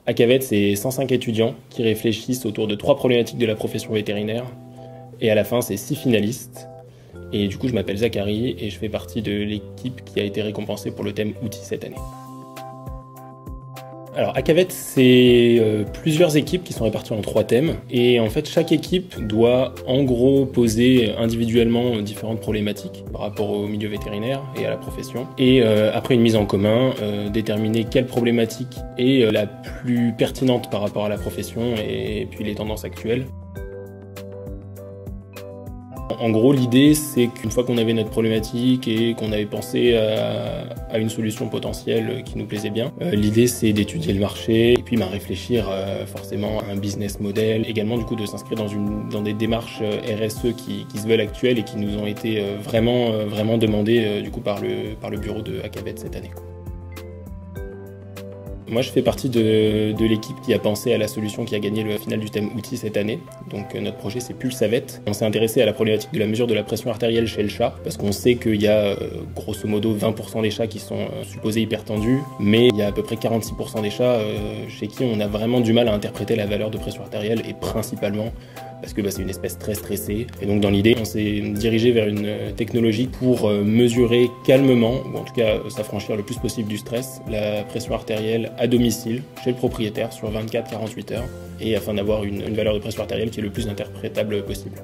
Acavet, c'est 105 étudiants qui réfléchissent autour de 3 problématiques de la profession vétérinaire. Et à la fin, c'est 6 finalistes. Et du coup, je m'appelle Zachary et je fais partie de l'équipe qui a été récompensée pour le thème outils cette année. Alors, Acavet, c'est plusieurs équipes qui sont réparties en 3 thèmes. Et en fait, chaque équipe doit en gros poser individuellement différentes problématiques par rapport au milieu vétérinaire et à la profession. Et après une mise en commun, déterminer quelle problématique est la plus pertinente par rapport à la profession et puis les tendances actuelles. En gros, l'idée, c'est qu'une fois qu'on avait notre problématique et qu'on avait pensé à une solution potentielle qui nous plaisait bien, l'idée, c'est d'étudier le marché et puis réfléchir forcément à un business model. Également, du coup, de s'inscrire dans des démarches RSE qui se veulent actuelles et qui nous ont été vraiment demandées du coup par le bureau de Acavet cette année. Moi, je fais partie de l'équipe qui a pensé à la solution qui a gagné le final du thème outils cette année. Donc notre projet, c'est Pulsavet. On s'est intéressé à la problématique de la mesure de la pression artérielle chez le chat, parce qu'on sait qu'il y a grosso modo 20% des chats qui sont supposés hypertendus, mais il y a à peu près 46% des chats chez qui on a vraiment du mal à interpréter la valeur de pression artérielle, et principalement parce que c'est une espèce très stressée. Et donc dans l'idée, on s'est dirigé vers une technologie pour mesurer calmement, ou en tout cas s'affranchir le plus possible du stress, la pression artérielle à domicile, chez le propriétaire, sur 24-48 heures, et afin d'avoir une valeur de pression artérielle qui est le plus interprétable possible.